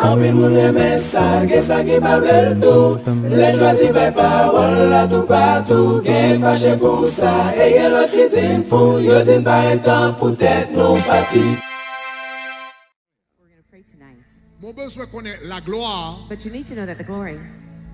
Envie moun reme sa, gen sa ki pa blel tout. Les choisi bay parole la tout partout. Gen fâché pour ça, et gen l'autre qui din fou. Yo din pa etan pou tête non parti. Mon besoin connaît la gloire. But you need to know that the glory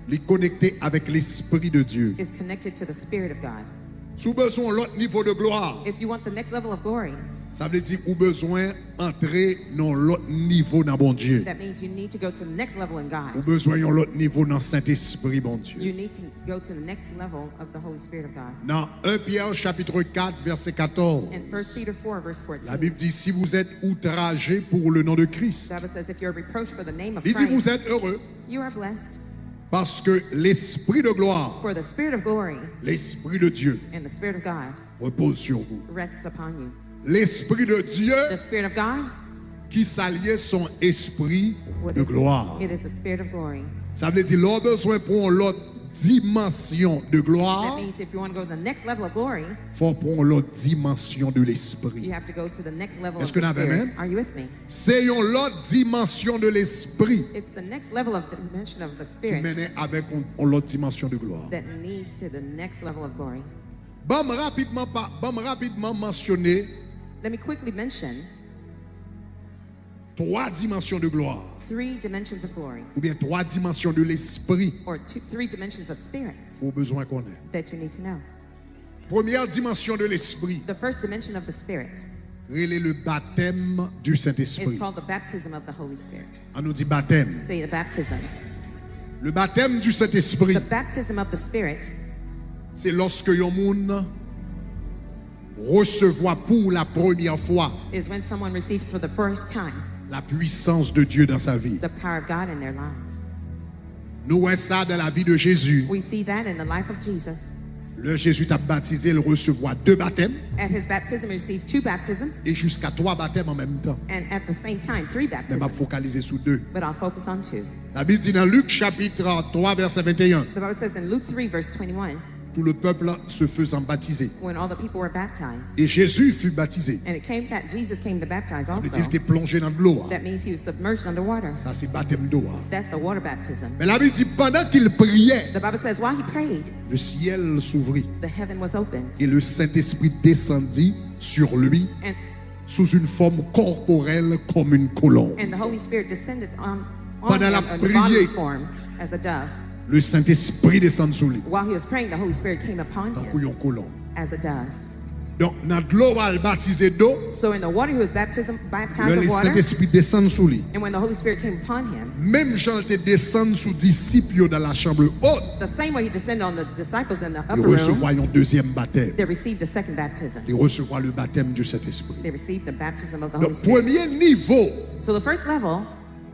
Les connecter avec l'esprit de Dieu. is connected to the Spirit of God. Sous besoin l'autre niveau de gloire, If you want the next level of glory, ça veut dire ou besoin entrer dans l'autre niveau dans bon Dieu. that means you need to go to the next level in Ou God. besoin dans l'autre niveau dans Saint-Esprit bon Dieu. You need to go to the next level of the Holy Spirit of God. Dans 1 Pierre chapitre 4 verset 14, In 1 Peter 4 verse la 14, Bible dit si vous êtes outragés pour le nom de Christ, the Bible says if you're reproached for the name of il dit vous Christ, êtes heureux you are blessed, parce que l'esprit de gloire, for the Spirit of glory l'esprit de Dieu and the Spirit of God repose sur vous. rests upon you. L'esprit de Dieu The Spirit of God, qui s'allie son esprit what de is gloire. it? It is the Spirit of glory. Ça veut dire l'on a besoin pour l'autre dimension de That gloire, means if you want to go to the next level of glory, faut pour l'autre dimension de you l'esprit. have to go to the next level Est-ce of que the nous avons Spirit. même? Are you with me? C'est une l'autre dimension de l'esprit It's the next level of dimension of the qui Spirit mène avec l'autre dimension de gloire. that leads to the next level of glory. Bon rapidement mentionner Let me quickly mention 3 dimensions de gloire 3 dimensions of glory, ou bien 3 dimensions de l'esprit or 3 dimensions of spirit au besoin qu'on ait. that you need to know. Première dimension de l'esprit, The first dimension of the Spirit relais le baptême du is Saint-Esprit. called the baptism of the Holy Spirit. On nous dit baptême. Say the baptism. Le baptême du Saint-Esprit, The baptism of the Spirit c'est lorsque un monde recevoir pour la première fois is when someone receives for the first time la puissance de Dieu dans sa vie. the power of God in their lives. Nous voyons ça dans la vie de Jésus. We see that in the life of Jesus. Le Jésus t'a baptisé, il recevoir 2 baptêmes At his baptism, he received 2 baptisms, et jusqu'à 3 baptêmes en même temps. and at the same time, 3 Mais baptisms. va focaliser sur 2. But I'll focus on 2. La Bible dit dans Luc chapitre 3 verset 21, The Bible says in Luke 3, verse 21, tout le peuple se faisant baptiser. when all the people were baptized, Et Jésus fut baptisé. and Jesus came to baptize Il also. était plongé dans de l'eau. That means he was submerged underwater. Ça c'est baptême d'eau. That's the water baptism. Mais la Bible dit pendant qu'il priait, The Bible says while he prayed, le ciel s'ouvrit the heaven was opened, et le Saint-Esprit descendit sur lui and sous une forme corporelle comme une colombe. the Holy Spirit descended on Pendant la him in prière. bodily form as a dove. Le Saint-Esprit descend sur lui While he was praying, the Holy Spirit came upon tant him qu'on colombe. as a dove. Donc dans de l'eau à le baptiser d'eau, So in the water he was baptized le of water, Saint-Esprit descend sur lui. and when the Holy Spirit came upon him, Même Jean te descend sous disciples dans la chambre haute. the same way he descended on the disciples in the Ils upper room, recevront un deuxième baptême. they received a second baptism. Ils recevront le baptême du Saint-Esprit. They received the baptism of the Le Holy Spirit. premier niveau So the first level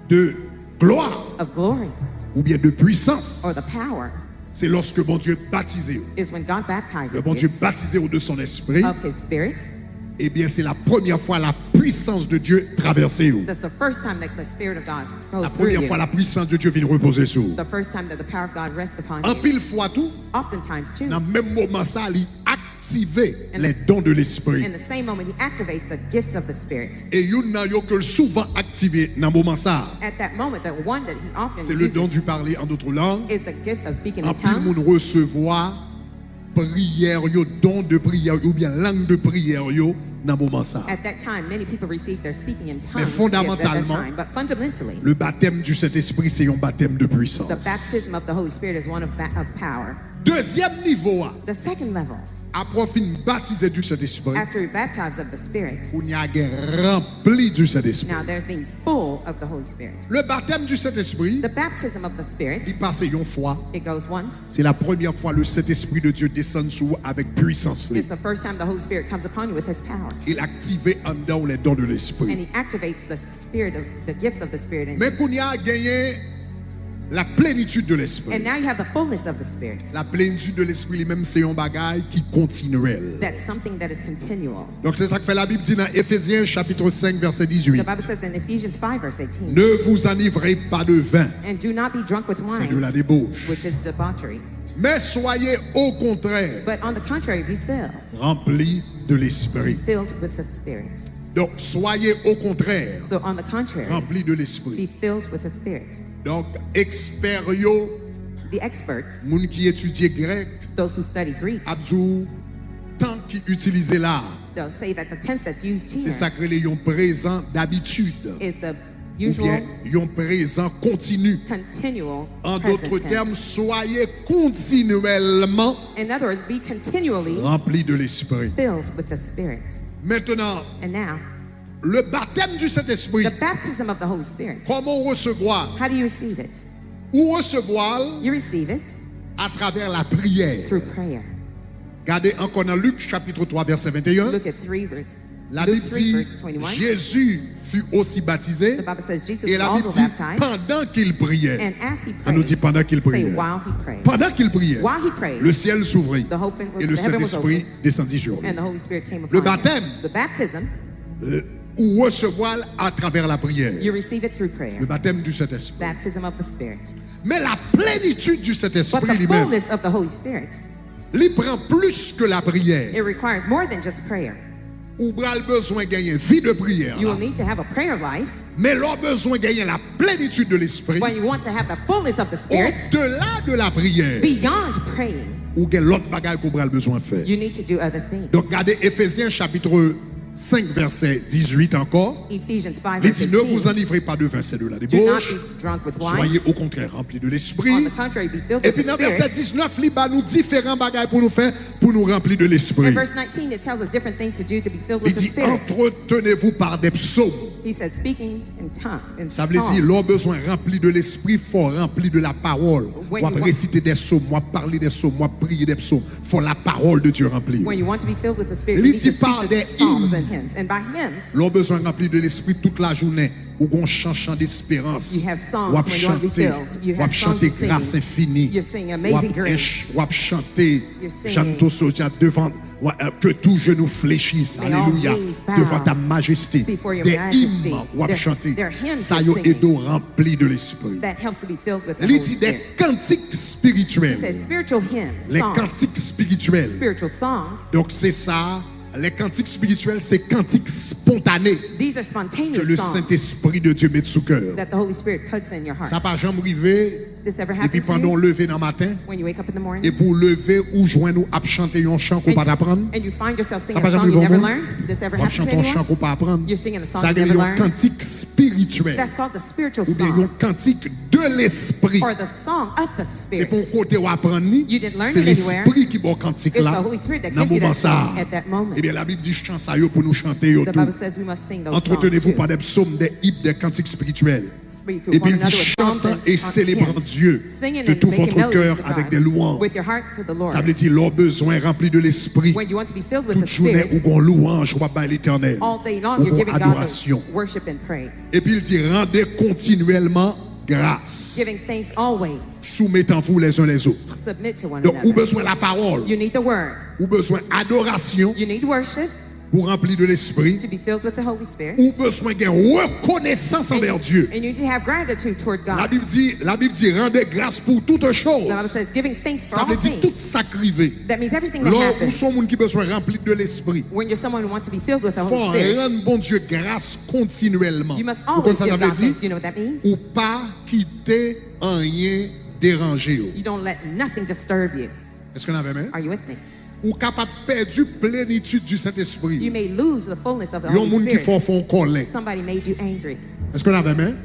de gloire of glory, ou bien de puissance, or the power, c'est lorsque bon Dieu baptisé. is when God Le baptizes bon Dieu you baptisé au de son esprit, of his Spirit. eh bien c'est la première fois la puissance de Dieu traversée. That's the first time that the Spirit of God goes La through première you. fois la puissance de Dieu vient reposer sur vous. The first time that the power of God rests upon En you. pile fois tout, Oftentimes too. dans le même moment ça, il activer les dons de l'esprit. In the same moment, he activates the gifts of the Spirit. Et il n'a que souvent activé dans le moment ça. At that moment, the one that he often C'est le don uses du parler en d'autres langues. is the gifts of speaking En in pile monde tongues. recevoir prière yo, don de prière ou bien langue de prière yo dans le moment ça. At that time, many people receive their speaking in tongues Mais gifts at that fondamentalement, time. But fundamentally, Le baptême du Saint-Esprit, c'est un baptême de puissance. the baptism of the Holy Spirit is one of power. Deuxième niveau, The second level, après fin baptisé du Saint-Esprit, after you're baptized of the Spirit, on y a rempli du Saint-Esprit. now there's being full of the Holy Spirit. Le baptême du Saint-Esprit, The baptism of the Spirit, il passe une fois. it goes once. C'est la première fois le Saint-Esprit de Dieu descend sur vous avec puissance. It's the first time the Holy Spirit comes upon you with his power. Il active en dedans les dons de And l'Esprit. he activates the spirit of the gifts of the Spirit in Mais you. qu'on y a gagné la plénitude de l'Esprit. And now you have the fullness of the Spirit. La plénitude de l'Esprit lui-même, c'est un bagage qui continuel. That's something that is continual. Donc c'est ça que fait la Bible dit dans Éphésiens chapitre 5 verset The 18. Bible says in Ephesians 5 verse 18, Ne vous enivrez pas de vin, and do not be drunk with c'est de wine, la débauche. which is debauchery, Mais soyez au contraire but on the contrary be remplis de l'Esprit. filled with the Spirit. Donc, soyez au contraire So on the contrary, remplis de be l'esprit. filled with the Spirit. Donc, experts yo, The experts, moun qui étudie grec, those who study Greek, abdou, tant qui utilisé là, they'll say that the tense that's used c'est here ça que les yon présent d'habitude. is the Ou usual bien yon présent continu. continual En present d'autres termes, tense. soyez continuellement In other words, be continually remplis de l'esprit. filled with the Spirit. Maintenant, And now, le baptême du Saint-Esprit, the baptism of the Holy Spirit. comment recevoir? How do you receive it? Ou recevoir You receive it à travers la prière. through prayer. Regardez encore dans Luc chapitre 3 verset 21. Look at 3 verse La Luke Bible 3 dit verse 21. Jésus fut aussi baptisé The Bible says Jesus et was la Bible also dit baptized. pendant qu'il priait. And as he Elle nous dit prayed, pendant qu'il say priait. while he prayed. Pendant qu'il priait, While he prayed, le ciel s'ouvrit the open- et le the heaven was Saint-Esprit open. descendit sur lui. And the Holy Spirit came Le upon baptême. him. The baptism, Ou recevoir à travers la prière. you receive it through prayer. Le baptême du Saint-Esprit. Baptism of the Spirit. Mais la plénitude du But Saint-Esprit the lui-même, fullness of the Holy Spirit, il prend plus que la prière. it requires more than just prayer. Ou bral besoin de gagner vie de prière. You là. will need to have a prayer life. Mais l'on besoin de gagner la plénitude de l'esprit. When you want to have the fullness of the Spirit, Au-delà de la prière. beyond praying, Ou quel l'autre bagage qu'on bral besoin de faire. you need to do other things. Donc regardez Éphésiens chapitre 5 verset 18 encore. Ephesians 5 Il verse dit ne vous 18. enivrez pas de vin, c'est de la Do not débauche. be drunk with wine. Soyez au contraire remplis de On l'esprit. the contrary, be filled Et with puis the dans verset Spirit. 19, il va nous différents bagages pour nous faire, pour nous remplir de l'esprit. In verse 19, it tells us different things to do to be filled Il with the dit Spirit. entretenez-vous par des psaumes. He said, speaking in tongue, in Ça veut dire, l'on besoin rempli de l'esprit, faut rempli de la parole. When Moi you want- réciter des psaumes, moi parler des psaumes, moi prier des psaumes. Faut la parole de Dieu remplir. When you want to be filled with the Spirit, Il you need dit to par speak des the psalms hymnes. and hymns. And by hymns, L'on besoin rempli de l'esprit toute la journée. Ou gon chant d'espérance. You have songs Ou ap when you want to be chanter, filled. You ou ap have songs chanter to sing. grâce infinie. You're singing Amazing Grace. Ou ap chanter You're singing. Jean Tossodia devant que tout genou fléchisse. May all Alléluia. knees bow Devant ta majesté. before your Des majesty. hymnes ou ap They're- chanter. they're hymns Ça you're yo singing. edo rempli de l'esprit. that helps to be filled with the Il Holy dit des Spirit. cantiques He spirituels. says spiritual hymns, Les songs, cantiques spirituels. spiritual songs. Donc c'est ça. Les cantiques spirituels, c'est cantiques spontanés These are que spontaneous le songs Saint-Esprit de Dieu met sous cœur. that the Holy Spirit puts in your heart. Ça pas jamais arrivé. This ever Et puis happened to pendant you? lever dans le matin, When you wake up in the morning et pour lever ou joindre ou à chanter un chant qu'on and, pas apprendre. and you find yourself Ça singing pas a song jamais you never arrivé. learned. This ever Ou happened to chanter un chant anyone? qu'on pas apprendre. You're singing a song Ça you veut never dire un learned. cantique spirituel. That's called the spiritual Ou bien un song cantique de l'esprit. or the song of the C'est pour Spirit. côté ou apprendre ni. You didn't learn C'est it anywhere. l'esprit qui bon cantique It's là. the Holy Spirit that Dans gives you moment that ça. song at that moment. Eh bien la Bible dit chant ça yo pour nous chanter yo The tout. Bible says we must sing those songs Entretenez-vous too. par des psaumes, des hymnes, des cantiques spirituels. Speak Et with puis one il dit another with psalms chantant and et célébrant hymns. Dieu Singing de and tout making votre melodies cœur to avec God des louanges. with your heart to the Lord. Ça veut dire leur besoin rempli de l'esprit. When you want to be filled with Toute the journée où Spirit, on louange, ou à l'éternel. all day long Ou you're on giving God adoration. the worship and praise. Et puis il dit rendez continuellement grâce. Giving thanks always. Soumettez-vous les uns les autres. Submit to one Donc, ou another. besoin la parole, You need the word. ou besoin adoration You need worship pour remplir de l'esprit, to be filled with the Holy Spirit. ou besoin de reconnaissance envers Dieu. And you need to have gratitude toward La God. Bible dit rendez grâce pour toutes choses. The Bible says giving thanks for Ça all veut dire tout things. sacrifié. That means everything that Là où happens sont gens qui besoin remplir de l'esprit. when you're someone who wants to be filled with the Faut Holy Spirit. rendre bon Dieu grâce continuellement. You must Vous always comprenez ça give veut God dire? thanks. You know what that means? Ou pas quitter rien déranger. You don't let nothing disturb you. Est-ce qu'on avait même? Are you with me? Ou capable perdre plénitude du Saint-Esprit. You may lose the fullness of the Yon Holy moun qui Spirit. font colère. Somebody made you angry. Est-ce qu'on avait même?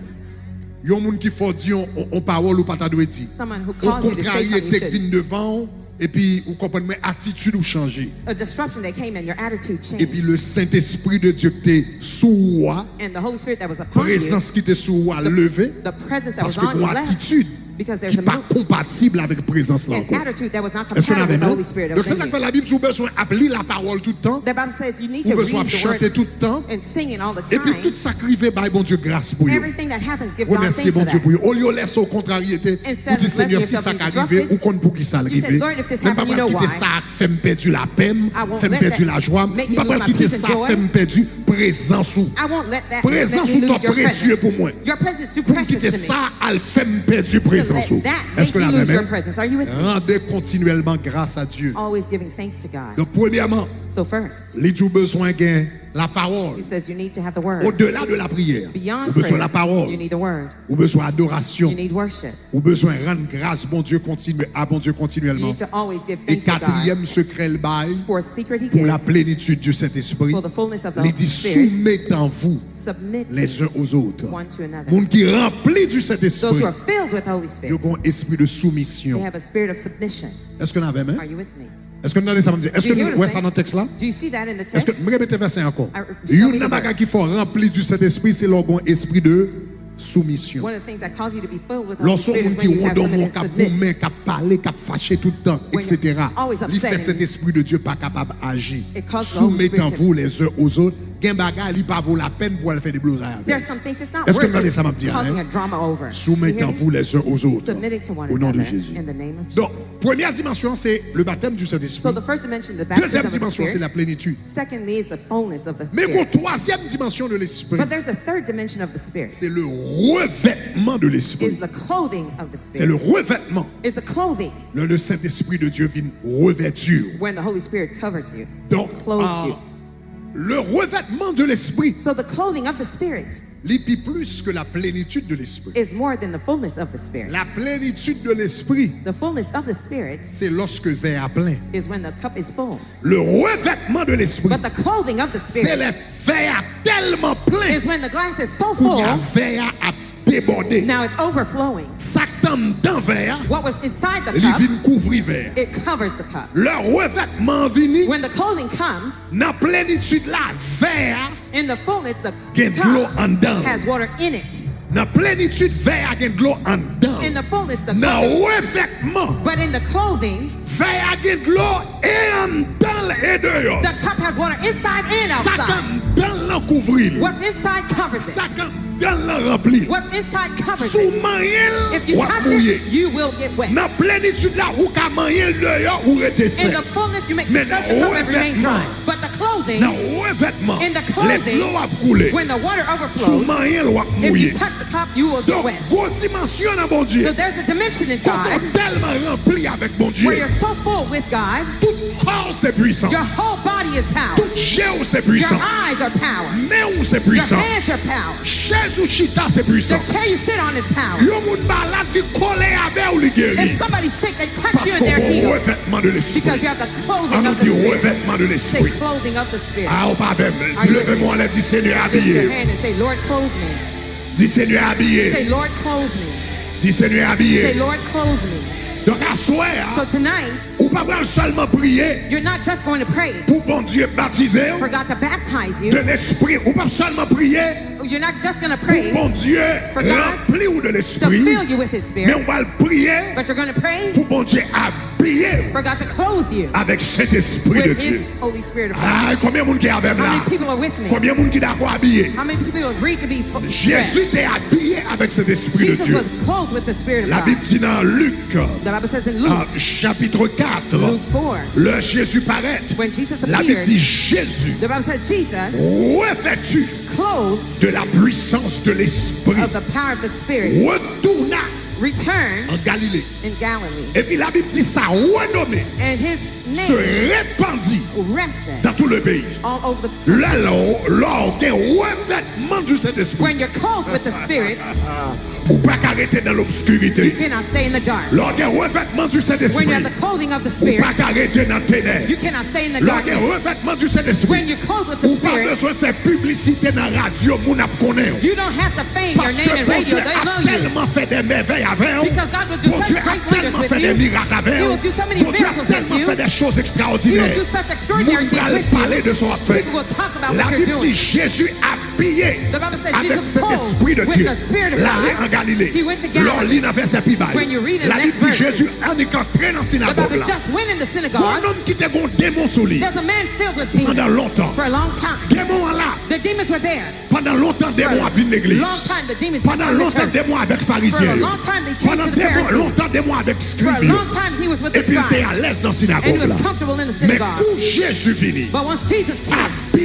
Yon moun qui font dire on parole ou pas ta doit dire. Someone who Au caused you to say contraire, something you te shouldn't. vient devant et puis vous comprenez mais attitude ou changer. A disruption that came and your attitude Et puis changed. le Saint-Esprit de Dieu qui était sous moi, And the Holy Spirit that was upon you, présence qui était sous moi levé the presence that parce was que on mon you left. attitude Because qui there's n'est pas a compatible avec la présence là an encore. attitude that was not Est-ce qu'on compatible avait with the même? Holy Spirit that Donc was c'est ça in que fait you. la Bible, vous besoin appeler la parole tout le temps, The Bible says you need vous to besoin read the chanter word tout le temps. and sing it all the Et puis tout time. ça crivé, bah bon Dieu grâce pour vous. Everything that happens, give God Remerciez thanks bon for Dieu that. pour vous. Au lieu de laisser aux contrariétés, Instead vous dites of Seigneur, letting si ça yourself be arrivé, disrupted, ou compte pour qui ça you arrivé. said, Lord, if this Même pas happened, you know quitter why. ça, fait me perdre la paix, won't fait me let perdre that la joie. make me Pas lose my quitter peace and ça, joy. fait me perdre présence ou. I won't let that Présence make me ou lose ton your précieux presence. pour moi. Your presence is too Pour precious quitter to me. ça, elle fait me perdre To let présence. let that Est-ce que make la you lose your même? presence. Are you with me? Rendez continuellement grâce à Dieu. Always giving thanks to God. Donc, premièrement, So first, les tout besoin gain la parole. he says you need to have the word. Au-delà de la prière, Beyond ou besoin prayer, de la you parole, need the word. ou besoin d'adoration, You need worship. ou besoin rendre grâce bon Dieu à bon Dieu You continuellement. need to always give Et thanks to God. quatrième secret le bail Fourth secret he pour la gives, plénitude du Saint-Esprit, for the fullness of il the dit Spirit, soumettez-vous submit les uns aux autres. one to another. Monde qui rempli du Those Saint-Esprit, who are filled with the Holy ils Spirit, ont un esprit de they soumission. have a spirit of submission. Est-ce que nous avons même? Are you with me? Est-ce que nous avons ça me dire? Est-ce que Do you nous hear voyons what ça I'm dans le texte là? Do you see that in the Est-ce que text? je répète verset encore? Tell me Une the bagage verse. qui faut rempli du Saint-Esprit, c'est l'orgon esprit de soumission. One of the things that cause you to be filled with the Holy Lorsqu'on Spirit is monde qui when you ont have dans somebody mon to cap submit. main, cap parler, cap fâché tout le temps, When etc. you're always Il fait upset cet and esprit de Dieu pas capable d'agir. it causes the Holy Spirit Soumettez-vous les uns aux autres. Gen bagage, il pas vaut la peine pour aller faire des blousailles There avec. are some things it's not Est-ce que worth vous entendez it ça, ma petite, causing hein? a drama over. You hear me? Soumettez-vous les uns aux autres. Submitting to one Au nom de another Jésus. in the name of Donc, Jesus. première dimension, c'est le baptême du So Saint-Esprit. the first dimension, the baptism Deuxième of the dimension, c'est Spirit. la plénitude. Secondly is the fullness of the Mais Spirit. qu'au troisième dimension de l'Esprit, But there's a third dimension of the Spirit. c'est le revêtement de Is l'Esprit. the clothing of the C'est le Spirit. revêtement. Is the clothing Le Saint-Esprit de Dieu vient revêtir. when the Holy Spirit covers you, Donc, clothes you. le revêtement de l'Esprit, So the clothing of the Spirit l'épie plus que la plénitude de l'Esprit. is more than the fullness of the Spirit. La plénitude de l'Esprit, The fullness of the Spirit c'est lorsque le verre est plein. is when the cup is full. Le revêtement de l'Esprit, But the clothing of the c'est le Spirit verre tellement plein is when the glass is so qu'il y a full, verre à déborder. now it's overflowing. Ça tombe dans verre, What was inside the il cup, vient couvrir verre. it covers the cup. Le revêtement vini, When the clothing comes, dans plénitude la verre, in the fullness, the Get glow and down. cup has water in it. dans plénitude verre a gen glow en dedans. In the fullness, the Dans cup is, revêtement, but in the clothing, verre a gen glow et en dedans et dehors. the cup has water inside and Ça outside. comme dans l'en couvrir. What's inside covers Ça it. comme dans l'en remplir. What's inside covers Sous it. maïel, If you ou touch mouillé. it, you will get wet. Dans plénitude là, ou ka maïel dehors ou rete In sec. the fullness, you make Mais touch dans your cup and remain dry. revêtement, But the clothing, dans revêtement, in the les clothing, l'eau a coulé. when the water Sous overflows, maïel ou if mouillé. you touch the cup, you will get Donc, wet. grosse dimension dans bon Dieu. So there's a dimension in Quand God on est tellement rempli avec bon Dieu, where you're so full with God, tout corps c'est puissance. your whole body is power. Tout jeu c'est Your puissance. eyes are power. Mais où c'est Your puissance. hands are power. Chaise ou chita c'est The puissance. chair you sit on is power. Yo moun malade qui colle avec ou li guéri. If somebody's sick, they touch Parce you and qu'on they're a healed. revêtement de l'esprit. Because you have the clothing On of the dit Spirit. revêtement de Say l'esprit. clothing of the Spirit. Ah, ou pas même. Are Dis you levez-moi là, dis Seigneur Lift your habillé. hand and say, Lord, clothe me. Dis Seigneur habillé. Say, Lord, clothe me. Dis Seigneur Say, habillé. Lord, clothe me. Donc à soir, So tonight, ou pas seulement prier you're not just going to pray pour bon Dieu baptiser for God to baptize de you. l'esprit, ou pas seulement prier You're not just going to pour pray bon Dieu For God remplir ou de to l'esprit, fill you with His mais on Spirit, va le prier but you're going to pray pour bon Dieu habiller for God to clothe you avec cet esprit de with His Dieu. Holy Spirit of God. Ah, combien de monde qui est avec How là? many people are with me? Combien de monde qui est d'accord habillé? How many people agree to be Jésus dressed? était habillé avec cet esprit de Jesus Dieu. was clothed with the Spirit of La God. Bible dit dans Luc, The Bible says in Luke, chapitre 4, Luke 4, le Jésus paraît. when Jesus La Bible appeared, dit Jésus, the Bible says Jesus, revêtu clothed de la puissance de l'esprit, of the power of the Spirit, retourna en returns Galilée. in Galilee, Et puis la Bible dit ça renommé and His se name répandit rested dans tout le pays. all over the Là, lors qu'un revêtement du Saint-Esprit, When you're clothed with the Spirit, ou pas qu'arrêter dans you l'obscurité. cannot stay in the dark. Lors qu'un revêtement du When Saint-Esprit, you have the clothing of the ou Spirit, pas qu'arrêter dans les ténèbres. you cannot stay in the Lors qu'un darkness. revêtement du Saint-Esprit, When you're clothed with the ou pas Spirit, besoin de faire publicité dans la radio, mon ap connaît. you don't have to fame your Parce name que in bon radio. Dieu They a know you. tellement fait des merveilles avec eux. Because God will do Bon such Dieu a great wonders tellement with fait des you. miracles avec He eux. will do so many Bon Dieu a miracles with tellement you. fait des choses He extraordinaires. will do such extraordinary Moun things va with parler you. de son fait. People will talk about La what you're Bible doing. dit Jésus habillé The Bible says avec Jesus cet clothed esprit de with Dieu. the Spirit of L'allée God. en Galilée. He went to Galilee. L'on lit dans verset plus bas. When you read in La the Bible next dit verses, Jésus en est entré dans la The synagogue Bible là. just went in the Un synagogue. homme qui était un démon sur lui There's a man filled with demons pendant longtemps. for a long time. Démon là. The demons were there. Pendant longtemps, For démon a vu a l'église. long time, the demons Pendant came to the longtemps, church. démon avec For a pharisiens. long time, they came Pendant to the Pharisees. longtemps, démon avec For a scribes. long time, he was with Et the puis il était à scribes. l'aise dans la And he synagogue was là. comfortable in the Mais synagogue. quand Jésus finit, But once Jesus came, habillé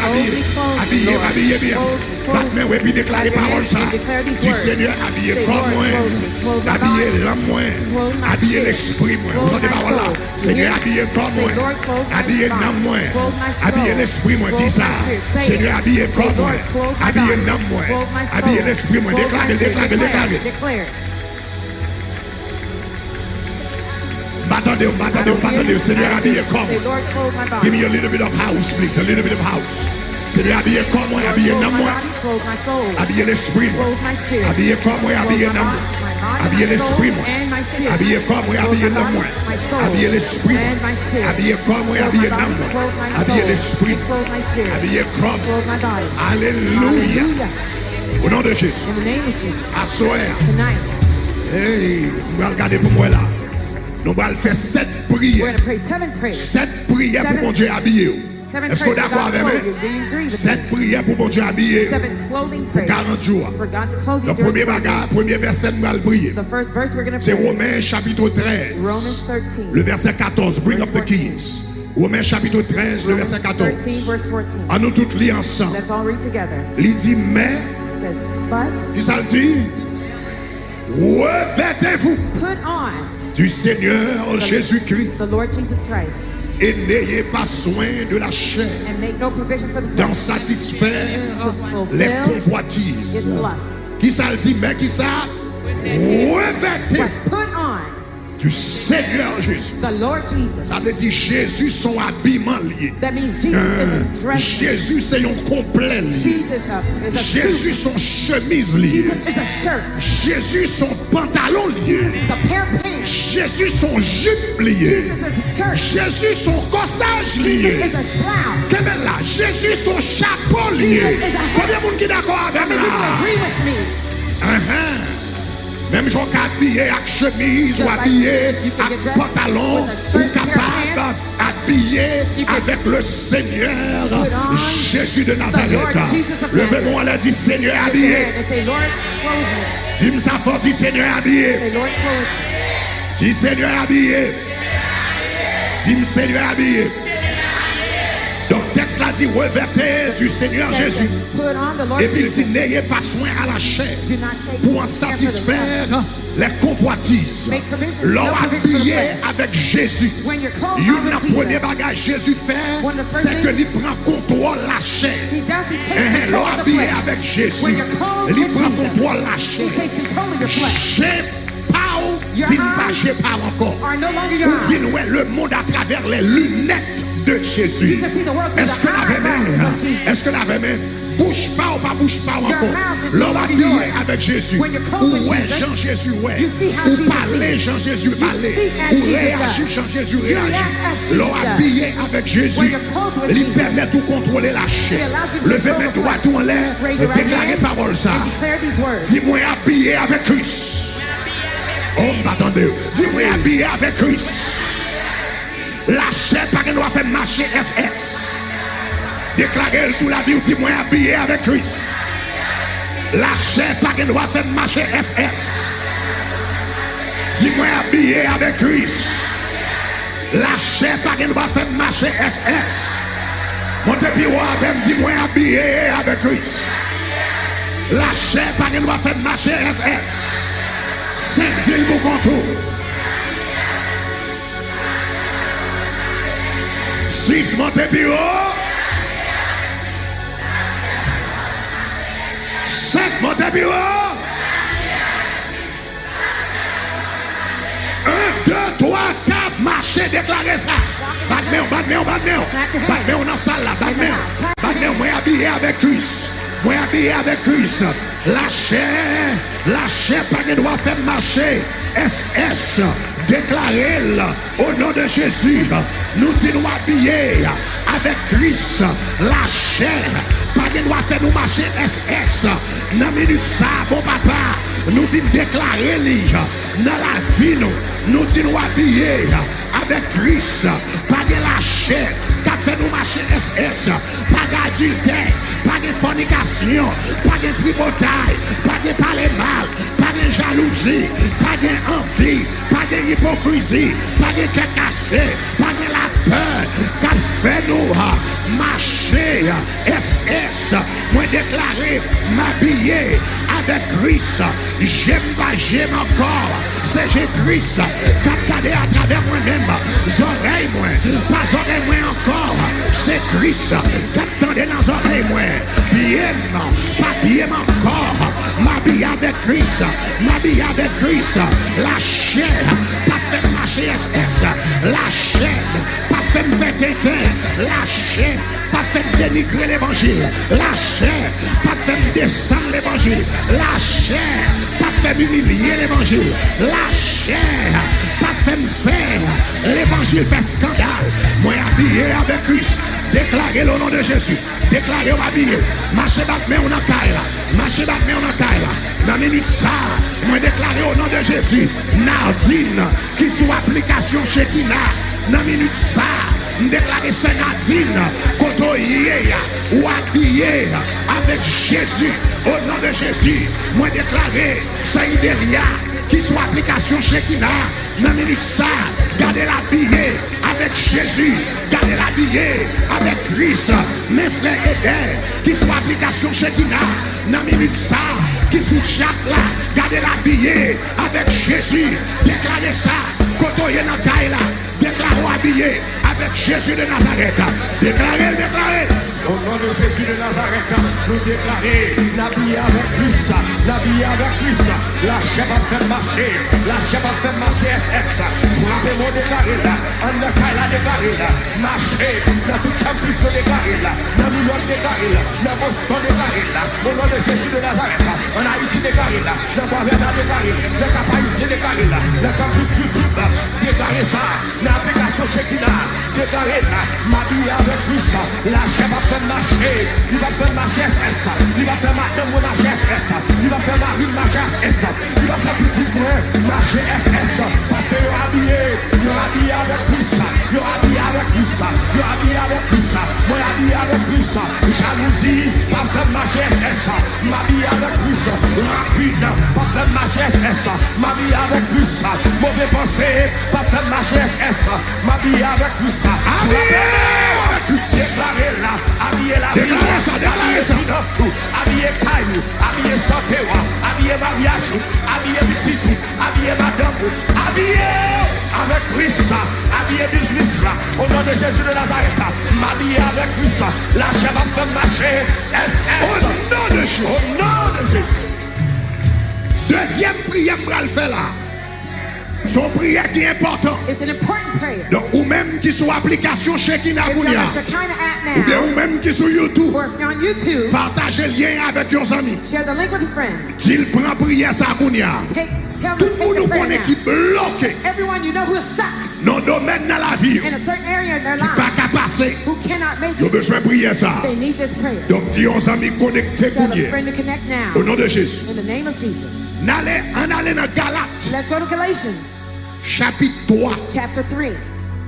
habillez bien. Battement, oui, puis déclarer parole ça. Dis Seigneur, habillez corps moi, habillez l'âme moi, habillez l'esprit moi. Vous entendez parole là. Seigneur, habillez comme moi. Habillez dans moi. Habillez l'esprit, moi. Dis ça. Seigneur, habillez comme moi. Habillez dans moi. Habillez l'esprit, moi. Déclarez. M'attendez. Seigneur, habillez comme moi. Give me a little bit of house, please. A little bit of house. Seigneur, habillez comme moi. Habillez dans moi. Habillez l'esprit, moi. Habillez comme moi. Habillez dans moi. Habillez l'esprit, moi. Habillez comme moi. Habillez dans moi. Habillez l'esprit, moi. Habillez comme moi. Habillez dans moi. Habillez l'esprit. Habillez comme moi. Alléluia. Au nom de Jésus. À soir. Hey, vous allez regarder pour moi là. Nous allons faire 7 prières. 7 prières pour mon Dieu habiller. Est-ce que vous êtes d'accord avec moi? 7 prières pour mon Dieu habiller pour 40 jours. Le premier bagage, premier verset, nous allons prier. C'est Romains chapitre 13. Le verset 14. Bring up the keys. Romains chapitre 13, le verset 14. À nous tous lire ensemble. Il dit, mais, il s'en dit, revêtez-vous du Seigneur Jésus-Christ. Et n'ayez pas soin de la chair d'en satisfaire les convoitises. Qui ça le dit, mais qui ça? Revêtez du Seigneur Jésus. Ça veut dire Jésus son habillement lié. Jésus c'est un complet lié. Jésus son chemise lié. Jésus son pantalon lié. Jésus son jupe lié. Jésus son corsage lié. C'est bien là. Jésus son chapeau lié. Combien de monde qui est d'accord avec moi? Même gens qui habillé avec chemise ou habillé avec pantalon ou capable habillé avec le Seigneur Jésus de Nazareth. Levez-moi là, dit Seigneur habillé. Dis-moi ça fort, dit Seigneur habillé. Dis Seigneur habillé. Dis Seigneur habillé. Donc le texte là dit revêtez du Seigneur Jésus. Et puis il dit n'ayez pas soin à la chair pour en satisfaire les convoitises. L'homme habillé avec Jésus. Le premier bagage Jésus fait, c'est que il prend contrôle la chair. L'homme habillé avec Jésus, il prend contrôle la chair. J'ai pas encore. Vous voyez le monde à travers les lunettes de Jésus. Est-ce que la main? Est-ce que la main? Bouge pas ou pas bouge pas encore. L'homme habillé avec Jésus. Ouais, Jean Jésus, ouais. Ou parler, Jean Jésus, parler. Ou réagir, Jean Jésus, réagir. L'homme habillé avec Jésus. Il permet de contrôler la chair. Levez mes doigts tout en l'air et déclarer parole ça. Dis-moi habillé avec Christ. Oh, attendez. Dis-moi habillé avec Christ. La chair pas qu'elle doit faire marcher SS. Déclarez sous la vie, dis-moi habillé avec Christ. La chair pas qu'elle doit faire marcher SS. Dis-moi habillé avec Christ. La chair pas qu'elle doit faire marcher SS. Montez puis avec dis-moi habillé avec Christ. La chair pas qu'elle doit faire marcher SS. 5 deals pour contour. 6 montez bureau. 5 montez bureau. 1, 2, 3, 4, marchez, déclarez ça. Batmeo dans la salle là. Batmeo, moi habillé avec Christ. Moi habillé avec Christ. La chair pas qu'elle doit faire marcher. SS, déclarez-le au nom de Jésus. Nous disons habillés avec Christ. La chair pas qu'elle doit faire nous marcher. SS, dans minute ça, bon papa, nous venons déclarer dans la vie nous disons habillés avec Christ. Pas de la chair qui fait nous marcher. SS, pas d'adultère, pas de fornication, pas de tripotaille, pas de parler mal, pas de jalousie, pas d'envie, pas d'hypocrisie, pas de cassé, pas de la peur qui fait nous marcher. SS, moi déclarer m'habiller avec Christ. J'aime encore, c'est Christ qui a regardé à travers moi-même. Christ. Qu'attendez dans les oreilles, moi. Bien, pas bien encore. M'habiller avec Christ. M'habiller avec Christ. La chair, pas fait marcher SS. La chair, pas fait me faire tétin. La chair, pas fait dénigrer l'évangile. La chair, pas fait me descendre l'évangile. La chair, pas fait m'humilier l'évangile. La chair, pas fait me faire l'évangile fait scandale. Moi habillé avec Christ. Déclarez le nom de Jésus. Déclarez habillé. Marchez battre mais on a taille là. Marchez battre mais on a taille là. Dans minute ça, moi déclaré au nom de Jésus. Nardine qui sous application chez Kina. Dans minute ça, déclaré c'est Nardine. Kotoye ou habillé avec Jésus. Au nom de Jésus, moi déclaré c'est Idélia qui sous application chez Kina. Dans minute ça, gardez l'habillé avec Jésus. Gardez l'habillé avec Christ. Mes frères et sœurs qui sont application chez Kina. Dans minute ça, qui sont chaque là. Gardez l'habillé avec Jésus. Déclarez ça. Kotoye dans taille là. Déclarez habillé avec Jésus de Nazareth. Déclarez, déclarez. Au nom de Jésus de Nazareth, nous déclarons l'habillé avec Christ, l'habillé avec Christ, la chair va faire marcher, la chair va faire marcher SS. Frappez-moi déclaré là, en la caille déclaré là, marcher, dans tout campus déclaré là, dans New York déclaré là, dans Boston déclaré là, au nom de Jésus de Nazareth, en Haïti déclaré là, dans Bavena déclaré, le Cap Haïtien déclaré là, le campus YouTube déclaré ça, l'application Shekina déclaré là, m'habillé avec Christ, la chair va faire marcher, il va faire marcher SS, il va faire madame marcher SS, il va faire Marie marcher SS, il va faire petit frère marcher SS, parce que you're habillé avec Christ, you're habillé avec Christ, you're habillé avec Christ, moi habillé avec Christ, jalousie, pas faire marcher SS, m'habillé avec Christ, rapide, pas faire marcher SS, m'habillé avec Christ, mauvais pensée, pas faire marcher SS, m'habillé avec Christ, déclaré là, habillé la vie, habillé financement, habillé caillou, habillé santé, habillé mariage, habillé petit tout, habillé madame, habillé avec Christ, habillé business là, au nom de Jésus de Nazareth, m'habillé avec Christ, la chair va faire marcher, SS, au nom de Jésus, au nom de Jésus. Deuxième prière pour le faire là. Son prière qui est important. It's an important prayer. Donc, ou même qui sont application Shekina Bounia. Ou bien ou même qui sont YouTube. Or if you're on YouTube, partagez le lien avec vos amis. share the link with a friend. S'il prend prière ça Bounia. Tell Tout them to le take the monde prayer connaît now. qui bloqué. Everyone you know who is stuck Dans le domaine dans la vie. in a certain area in their Qui pas qu'à lives, passer. who cannot make Ils ont it, besoin de prier ça. they need this prayer. Donc, dis aux amis connectés Tell a Bounia. friend to connect Au now. nom de Jésus. In the name of Jesus. On allait dans Galates. Let's go to Galatians Chapitre 3. chapter 3,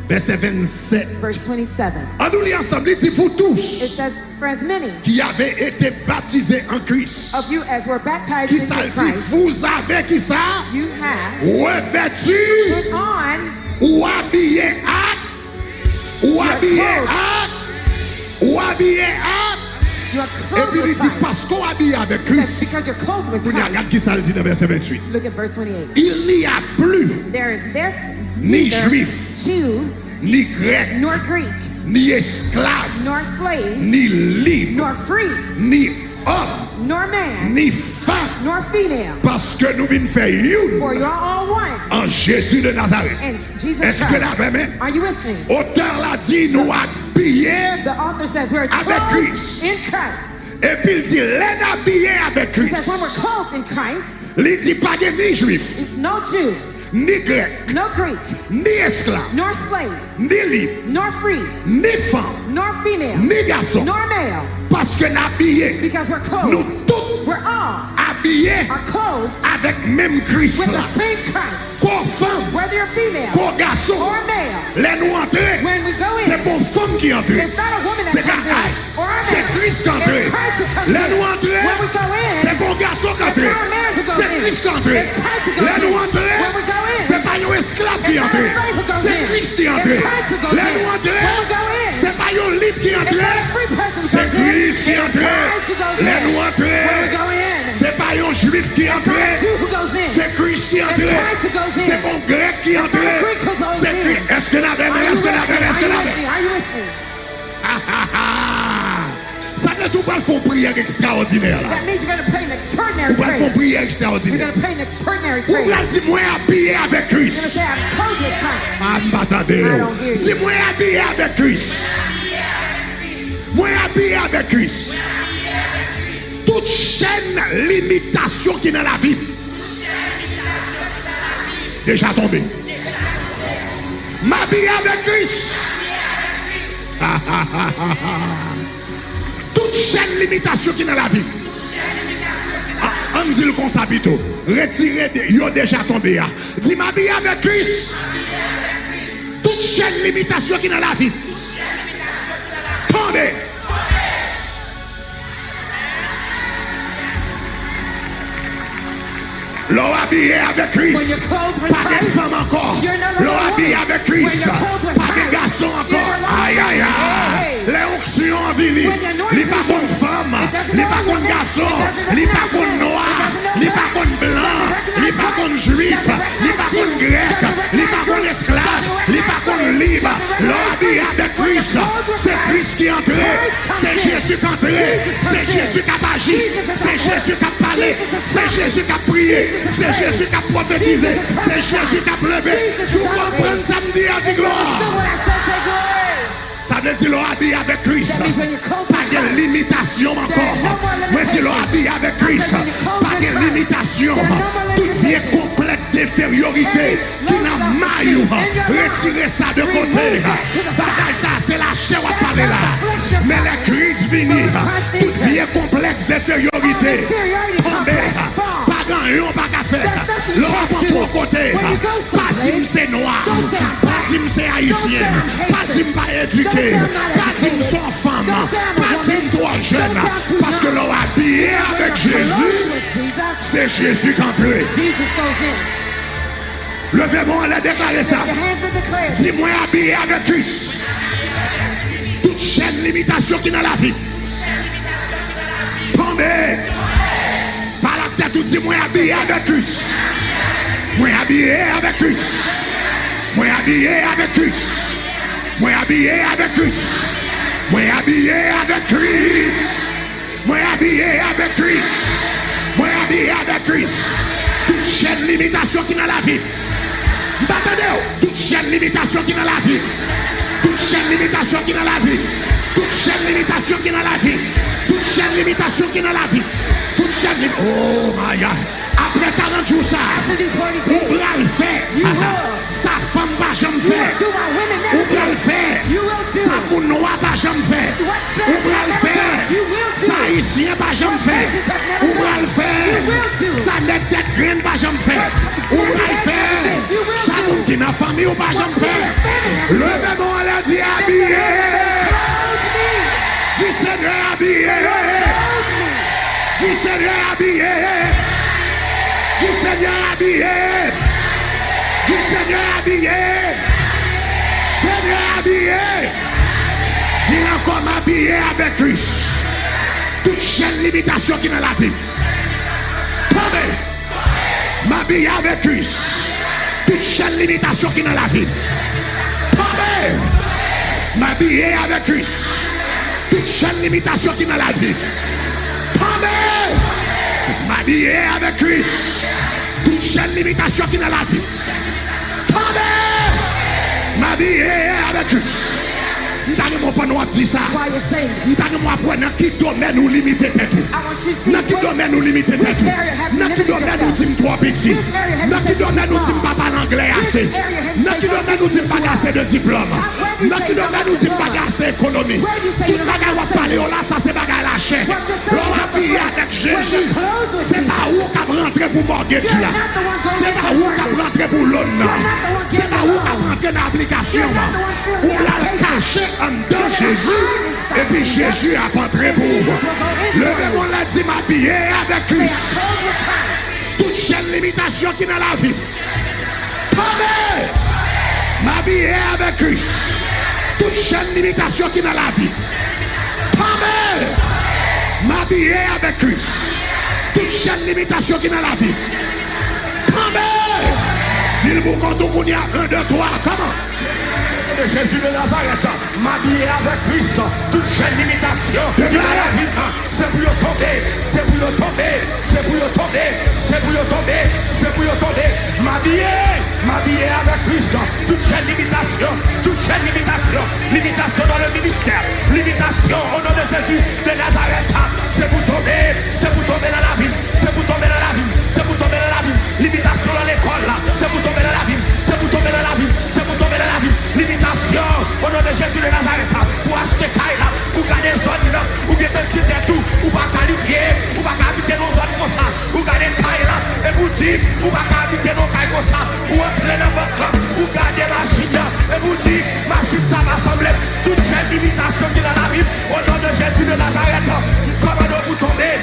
Verset 27. verse 27. On nous lit ensemble, il dit vous It tous says, for as many qui avez été baptisés en Christ. of you as were baptized Qui ça into dit, Christ, vous avez qui ça? you have Revêtu put on ou habillé à, ou habillé à, ou habillé à. your Et clothes puis il with dit Christ. parce qu'on habillé avec It says, Christ. because you're clothed with Vous regardez Christ. qui ça le dit dans verset 28. Look at verse 28. Il n'y a plus There is there ni neither juif, Jew, ni grec, nor Greek, ni esclave, nor slave, ni libre, nor free, ni homme, nor man, ni femme. nor female, Parce que nous venons faire une for you're all one en Jésus de Nazareth. in Jesus Est-ce que la Christ. même? Are you with me? Auteur l'a dit, nous habillés. The author says we're Avec clothed Christ. in Christ. Et puis il dit, les habillés avec He says Christ. when we're clothed in Christ, Il dit pas de ni juif, it's no Jew, ni grec, no Greek, ni esclave, nor slave, ni libre, nor free, ni femme, nor female, ni garçon. nor male, Parce que nous habillés, because we're nous clothed. tous We're all habillés are clothed avec même Christ with là. the same Christ. Qu'aux femmes, Whether you're female qu'aux garçons, or male, les nous entrer. when we go C'est in, pour femme qui entre. it's not a woman that C'est comes in or a c'est man. Christ qui entre. It's Christ who comes Les nous in. entrer. When we go in, C'est pour garçon qui it's entre. not a man who goes C'est in. Christ qui entre. It's Christ who goes Les nous in. entrer. When we go in, C'est pas un esclave qui it's not entre. a slave who goes C'est in. Christ qui It's entre. Christ who goes Les in. nous entrer. When we go in, C'est pas un libre qui it's entre. not a free person who C'est goes in. Christ qui It's entre. Christ who goes Les in. nous entrer. When we go in, C'est pas un juif qui it's entre. not a Jew who goes in. C'est Christ qui entre. Christ who goes in. C'est mon grec qui It's entre. not a Greek who goes C'est in. Christ. Est-ce que la même? Are you Est-ce que la with me? même? Est-ce que la Are you même? with me? Are you with me? Ça veut dire que tu vas faire une prière extraordinaire. That means you're going to pray an extraordinary Tu vas faire prayer. une prière You're extraordinaire. going to pray an extraordinary Ou prayer. bien dis-moi habillé avec You're going to Christ. say, I'm clothed with Christ. Ah, m'attendez. I don't hear you. Dis-moi habillé avec Christ. Moi habillé avec Christ. Toute chaîne limitation qui est dans la vie. Déjà tombé. M'habiller avec Christ. Toute chaîne limitation qui est dans la vie. On dit le consabito. Retirez, yo déjà tombé. Dis m'habiller avec Christ. Toute chaîne limitation qui est dans la vie. Tombez. L'eau habillé avec Christ, pas de femme encore. L'eau habillé avec Christ, pas de garçon encore. Aïe, aïe, aïe. Les onctions viennent. Les pas contre femme, les pas contre garçon, les pas contre noir, les pas contre blanc, les pas contre juif, les pas contre grec, les pas contre esclave, les pas contre libre. L'eau habillé avec Christ, c'est Christ qui est entré, c'est Jésus qui est entré, c'est Jésus qui a agi, c'est Jésus qui a parlé, c'est Jésus qui a prié. C'est Jésus qui a prophétisé. C'est Jésus qui a pleuvé. Tu comprends samedi à dire gloire. Ça veut dire l'on habille avec Christ. Pas de limitation encore. Moi je dis l'on habille avec Christ. Pas de limitation. Toute vie complexe d'infériorité qui n'a maille. Retirez ça de côté. Bagage ça c'est la chair à parler là. Mais le Christ vini. Toute vie complexe d'infériorité. Tombez. Pas grand pas qu'à faire. L'on prend trois côtés. Pas dire c'est noir. Pas dire c'est haïtien. Pas dire pas éduqué. Pas dire son femme. Pas dire toi jeune. Parce que l'on habillé avec Jésus. C'est Jésus qui est entré. Levez-moi, elle a déclaré ça. Dis-moi habillé avec Christ. Toute chaîne limitation qui est dans la vie. Tombez. Par la tête, dis-moi habillé avec Christ. Moi habillé avec Christ. Moi habillé avec Christ. Moi habillé avec Christ. Moi habillé avec Christ. Moi habillé avec Christ. Moi habillé avec Christ. Toute chaîne limitation qui est dans la vie. Toute chaîne limitation qui est dans la vie. Toute chaîne limitation qui est dans la vie. Toute chaîne limitation qui est dans la vie. Toute chaîne limitation qui est dans la vie. Toute chaîne limitation. Oh my God. Après 40 jours ça, ou bras le fait. Sa femme pas jamais fait. Ou bras le fait. Sa moun noir pas jamais fait. Ou bras le fait. Sa haïtien pas jamais fait. Ou bras le fait. Sa net tête graine pas jamais fait. Ou bras le fait. Sa moun qui n'a famille ou pas jamais fait. Levez-moi la dit habillé. Dis Seigneur habillé. Dis Seigneur habillé. Dis Seigneur habillé. Dis Seigneur habillé. Seigneur habillé. Dis encore m'habiller avec Christ. Toute chaîne limitation qui est dans la vie. Tombez. M'habiller avec Christ. Toute chaîne limitation qui est dans la vie. Tombez. M'habiller avec Christ. Toute chaîne limitation qui est dans la vie. Tombez. M'habiller avec Christ. Toute chaîne limitation qui est dans la vie. Tombez. M'habiller avec Christ. N'allez-moi pas nous dire ça. N'allez-moi pas dans qui domaine nous limiter tête. Dans qui domaine nous limiter tête. Dans qui domaine nous dire trop petit. Dans qui domaine nous dire pas parler anglais assez. Dans qui domaine nous dire pas assez de diplôme. Dans qui domaine nous dire pas assez économie. Tout bagage va parler là, ça c'est bagage la chair. L'on habillé avec Jésus. C'est pas où qu'on rentrer pour mortgage là. C'est pas où qu'on rentrer pour l'homme là. C'est pas où qu'on rentrer dans l'application là. Ou la cacher en dedans Jésus. Et puis Jésus a entré pour vous. Levez-moi la dit m'habiller avec Christ. Toute chaîne limitation qui est dans la vie. Tombez. M'habiller avec Christ. Toute chaîne limitation qui est dans la vie. Tombez. M'habiller avec Christ. Toute chaîne limitation qui est dans la vie. Tombez. Dis-le vous quand on y a 1, 2, 3. Comment? de Jésus de Nazareth, m'habiller avec Christ, toute chaîne d'imitation. C'est pour le tomber, c'est pour le tomber, c'est pour le tomber, c'est pour le tomber, c'est pour le tomber. M'habiller avec Christ, toute chaîne d'imitation, toute chaîne d'imitation, l'imitation dans le ministère, l'imitation au nom de Jésus de Nazareth. C'est pour tomber dans la vie, c'est pour tomber dans la vie, c'est pour tomber dans la vie, l'imitation dans l'école, c'est pour tomber dans la vie, c'est pour tomber dans la vie, c'est pour tomber dans la vie, l'imitation au nom de Jésus de Nazareth, pour acheter Kaila, pour garder zone, ou bien un petit tout, ou pas qualifier, ou pas habiter nos zones comme ça, ou garder Kaila, et vous dire, ou pas habiter nos Kaila comme ça, ou entrer dans votre, ou garder machine, et vous dire, machine ça va sembler, toute chaîne d'imitation qui est dans la vie, au nom de Jésus de Nazareth, commandons vous tomber,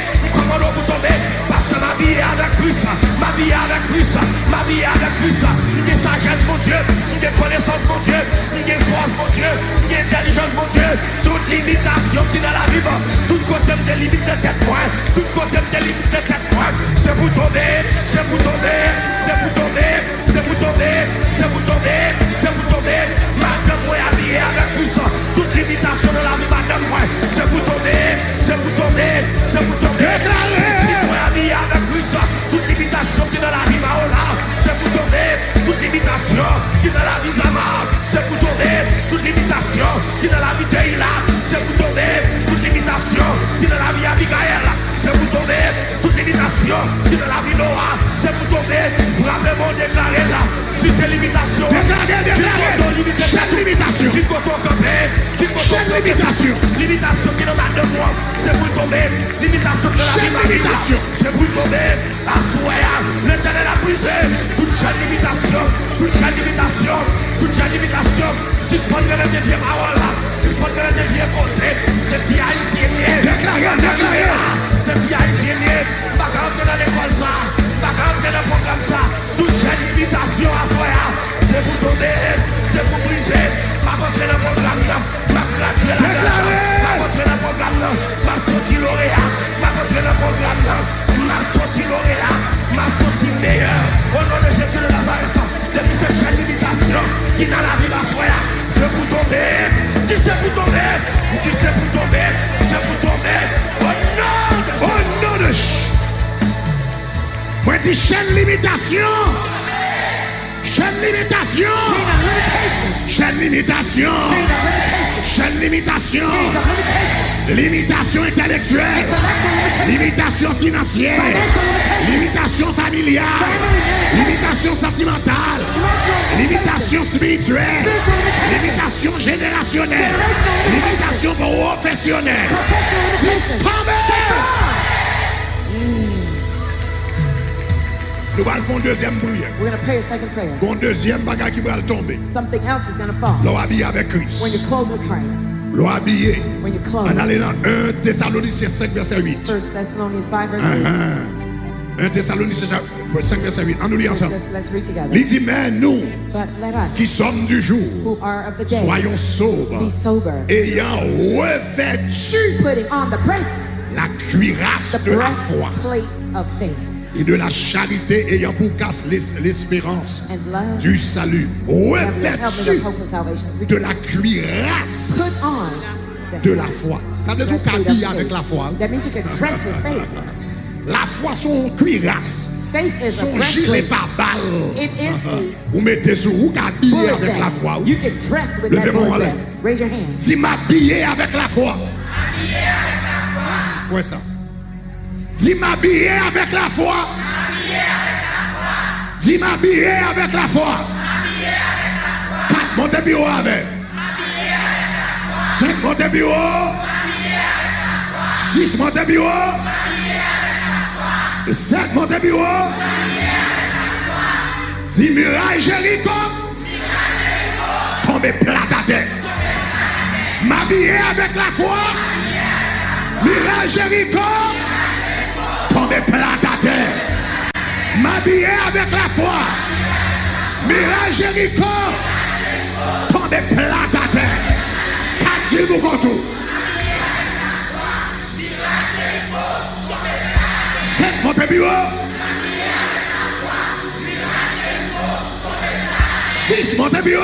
parce que ma vie est avec Christ, ma vie est avec Christ, ma vie est avec Christ, il y a sagesse mon Dieu, il y a connaissance mon Dieu, il y a force mon Dieu, il y a intelligence mon Dieu, toute limitation qui est dans la vie, tout côté de limite de tête point, tout côté de limite de tête point, c'est pour tomber, c'est pour tomber, c'est pour tomber, c'est pour tomber, c'est pour tomber, c'est pour tomber, madame moi habillé avec Christ, toute limitation de la vie, madame moi, c'est pour tomber, c'est pour tomber, c'est pour tomber. Habillé avec Christ, toute limitation qui est dans la vie, c'est pour tomber, toute limitation qui est dans la vie, c'est pour tomber, toute limitation qui est dans la vie de Hila, c'est pour tomber, toute limitation qui est dans la vie Abigail, c'est pour tomber, toute limitation qui est dans la vie Noah, c'est pour tomber, vraiment déclarer là, sur tes limitations, chaque limitation, qui compte au campé, chaque limitation, limitation qui est dans la de moi, c'est pour tomber, limitation de la vie, c'est pour tomber, la soya, l'éternel a brisé, toute chaîne limitation, toute chaîne limitation, toute chaîne limitation, suspendre le dédié parole, suspendre le dédié conseil, c'est si haïtien, déclaré, c'est si haïtien, pas rentrer dans l'école ça, pas rentrer dans le programme ça, toute chaîne limitation à soya, c'est pour tomber, c'est pour briser, pas rentrer dans le programme, pas gratuit pas rentrer dans le programme, pas sortir lauréat, pas rentrer dans le programme, pas sortir lauréat, pas sortir meilleur, au nom de Jésus de Nazareth, depuis cette chaîne limitation qui dans la vie va soya, c'est pour tomber, qui c'est pour tomber, qui c'est pour tomber, c'est pour tomber, au nom de moi dis chaîne limitation. Chaîne limitation. Chaîne limitation. Chaîne limitation. Limitation intellectuelle. Limitation financière. Limitation familiale. Limitation sentimentale. Limitation spirituelle. Limitation générationnelle. Limitation professionnelle. Nous allons faire une deuxième prière. We're going to pray a second prayer. Un deuxième bagage qui va tomber. Something else is going to fall. L'on habillé avec Christ. When you're clothed with Christ. L'on habillé. When you're clothed. On allait dans 1 Thessaloniciens 5 verset 8. 1 Thessalonians 5 verse 8. 1 Thessaloniciens 5 verset 8. On nous lit ensemble. Let's read together. Il dit mais nous But let us, qui sommes du jour, who are of the day, soyons sobres, be sober, ayant revêtu putting on the la cuirasse de la foi breastplate of faith et de la charité ayant pour casse l'espérance and love, du salut. and the helmet Revêtu of hope of salvation. de la Put cuirasse on the de la foi. Ça veut dire breastplate of qu'habiller faith. avec la foi. That means you can dress with faith. La foi, son cuirasse, Faith is a son gilet breastplate. par balle. It is a Vous mettez sur vous qu'habiller bullet avec la vest. foi. You can dress with that Levez-moi bullet la vest. Raise your hand. Dis m'habiller avec la foi. Quoi ça? Dis m'habiller avec la foi. Dis m'habiller avec la foi. 4, montez bureau avec. 5, montez bureau. 6, montez bureau. 7, montez bureau. Dis muraille Jéricho. Tombez plat à terre. M'habiller avec la foi. Muraille Jéricho. Tombez plat à terre. M'habiller avec la foi. Muraille Jéricho. Tombez plat à terre. Qu'a-t-il vous contour? 7, montez bureau. 6, montez bureau.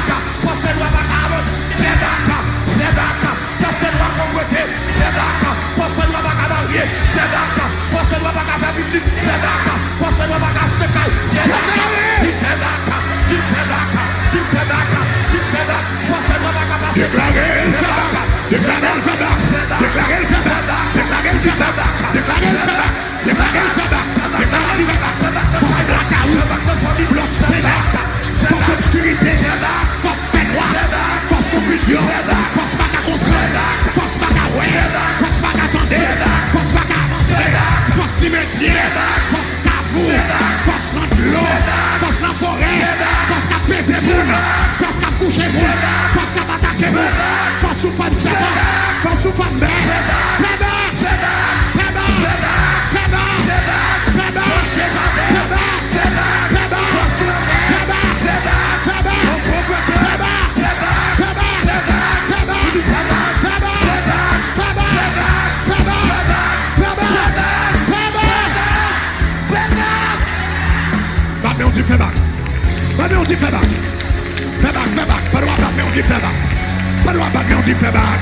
fais back.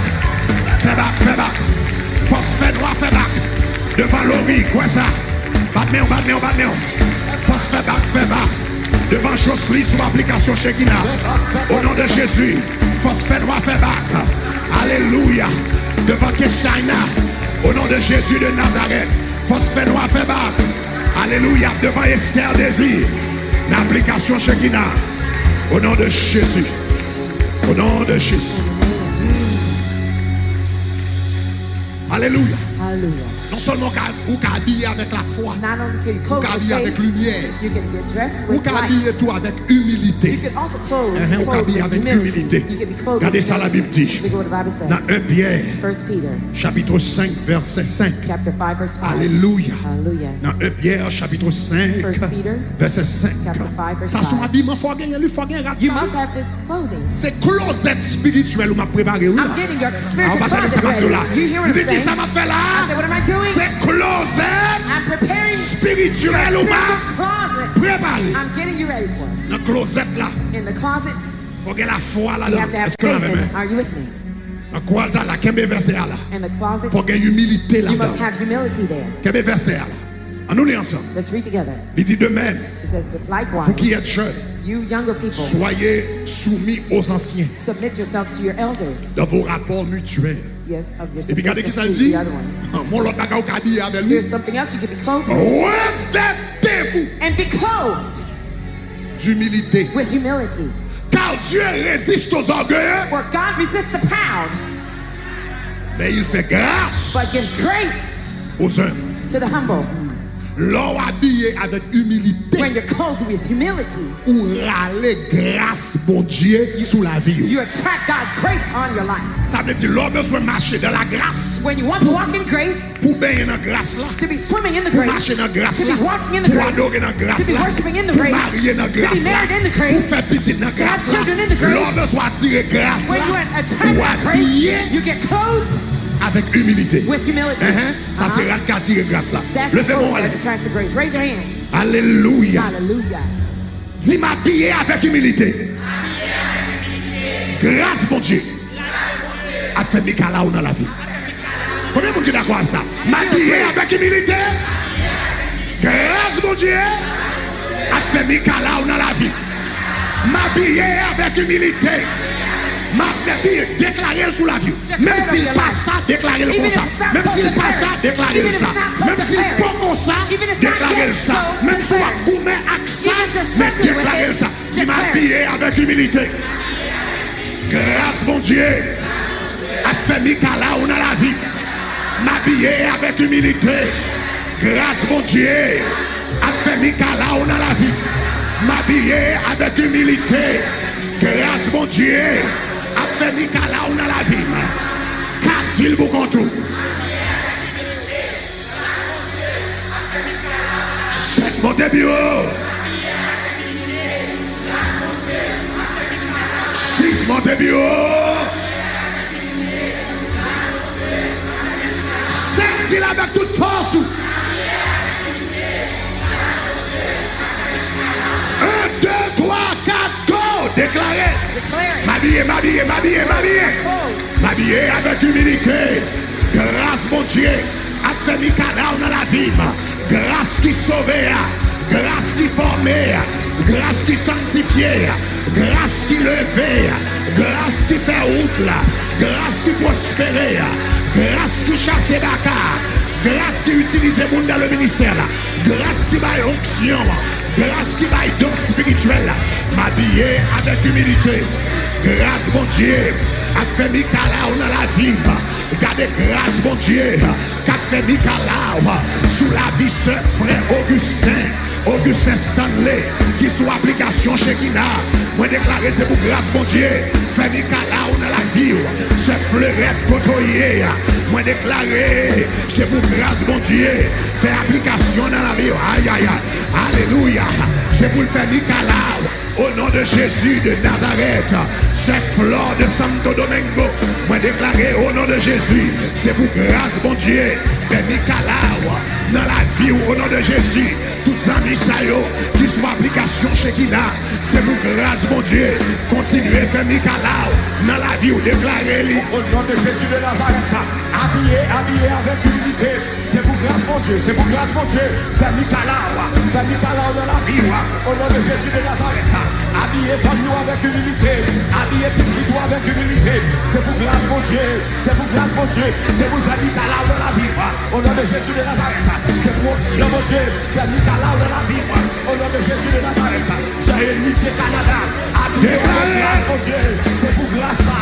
Fais back, fais back. Force fait droit, fais back. Devant Lori, quoi ça? Batméon. Force fait back. Devant Jocely sous application Shekina. Au nom de Jésus. Force fait droit, fais back. Alléluia. Devant Keshina. Au nom de Jésus de Nazareth. Force fait droit, fais back. Alléluia. Devant Esther Désir. L'application Shekina. Au nom de Jésus. Au nom de Jésus. Alléluia. Hallelujah. Non seulement vous habillez avec la foi, Not only can you vous clothe with habillez avec faith, lumière, you can get dressed vous with light. habillez tout avec You humilité. can also clothe Vous habillez avec humilité. You can be clothed Regardez with ça, la Bible dit. Look at what the Bible says. Dans 1 Pierre, 1 Peter, chapitre 5, verset 5. chapter 5, verse 5. Alléluia. Hallelujah. Dans 1 Pierre, chapitre 5, 1 Peter, verset 5. chapter 5, verse Ça, son 5. habillement, il faut gagner, il faut gagner. You must have this clothing. C'est closette spirituelle où m'a préparé. I'm getting your spiritual closet ready. You hear what I'm saying? Ça m'a fait I là. said, what am I doing? C'est closette I'm preparing your spirituelle où spiritual m'a closet. préparé. I'm getting you ready for it. Dans closette là, In the closet, il faut gagner la foi you là-dedans. have to have Est-ce que la faith in même? it. Are you with me? Dans quoi ça là, quel verset là? In the closet, Il faut gagner humilité you là-dedans. must have humility there. Quel verset là? On nous lit ensemble. Let's read together. Il dit de même, It says that likewise, vous qui êtes jeunes, you younger people, soyez soumis aux anciens submit yourselves to your elders. dans vos rapports mutuels. Yes, of your Et puis regardez qui ça submissive dit? to the other one. Mon l'autre bagage au habillé avec lui. Here's something else you can be clothed with. Revêtez-vous And be clothed d'humilité. with humility. Car Dieu résiste aux orgueilleux, For God resists the proud, mais il fait grâce but gives grace aux uns. to the humble. L'homme habillé avec humilité When you're clothed with humility, ou râler grâce, bon Dieu, sous la vie. you attract God's grace on your life. Ça veut dire l'homme besoin de marcher dans la grâce When you want to walk in grace, pour baigner dans la grâce là. to be swimming in the Pour grace, marcher dans la grâce to là. be walking in the Pour grace, adorer dans la to grâce be là. worshiping in the Pour grace, marier dans la to be grâce là. married in the Pour grace, faire petit dans la to have grâce là. children in the grace. L'homme besoin attirer grâce when you là. attract Pour that grace, habiller you get clothed avec humilité. with humility. Ça c'est rare qu'attirer grâce là. That's the Levez-moi clothing allez. that attracts the grace. Raise your hand. Alléluia. Hallelujah. Dis m'habiller avec humilité. Grâce mon Dieu. A fait Mikala ou dans la vie. Combien de monde qui est d'accord avec ça? M'habiller avec humilité. Grâce mon Dieu. A fait Mikala ou dans la vie. M'habiller avec humilité. M'habiller, déclarer sous la vie. Même s'il passe ça, déclarer le comme ça. Même s'il passe ça, déclarer le ça. Même s'il pas comme ça, déclarer le ça. Même si on gourmet avec ça, mais déclarer le ça. Dis m'habiller avec humilité. Grâce mon Dieu. A fait Mikala ou dans la vie. M'habiller avec humilité. Grâce mon Dieu. A fait Mikala ou dans la vie. M'habiller avec humilité. Grâce mon Dieu. A fait Mikala ou dans la vie. Qu'a-t-il pour contour? C'est mon début. 6 mon début. 7 il avec toute force. 1, 2, 3, 4, go. Déclarez. M'habiller, m'habiller, m'habiller, m'habiller. M'habiller avec humilité. Grâce mon Dieu. A fait Mikala dans la vie. Grâce qui sauve. Grâce qui forme. Grâce qui sanctifie. Grâce qui leve. Grâce qui fait route là. Grâce qui prospère. Grâce qui chasse Dakar. Grâce qui utilise le monde dans le ministère là. Grâce qui va onction. Grâce qui va don spirituel. M'habiller avec humilité. Grâce mon Dieu. A fait Mikala dans la vie. Regardez grâce mon Dieu. Qu'a fait Mikala sous la vie ce frère Augustin Stanley qui sous application chez Kina. Moi déclaré c'est pour grâce mon Dieu. Fait Mikala dans la vie. Ce fleurette côtoyer. Moi déclaré c'est pour grâce mon Dieu. Fait application dans la vie. Aïe aïe aïe. Alléluia. C'est pour le faire Mikala Au nom de Jésus de Nazareth, c'est Flore de Santo Domingo. Moi déclaré au nom de Jésus, c'est pour grâce, bon Dieu, fait Mikalawa dans la vie au nom de Jésus. Toutes amis sayo qui sont application chez Kina, c'est pour grâce, bon Dieu, continuez faire Mikalawa dans la vie ou déclarer lui. Au nom de Jésus de Nazareth, habillé avec humilité. C'est pour grâce, mon Dieu, c'est pour grâce, mon Dieu. Fais Mikalawa dans la vie. Au nom de Jésus de Nazareth, habillé comme nous avec humilité. Habillé petit toi avec humilité. C'est pour grâce, mon Dieu. C'est pour grâce, mon Dieu. C'est pour faire Mikalawa dans la vie. Au nom de Jésus de Nazareth, c'est pour Dieu, mon Dieu. Faire Mikalawa dans la vie. Au nom de Jésus de Nazareth, c'est unité Canada. Habillé avec grâce, mon Dieu. C'est pour grâce ça.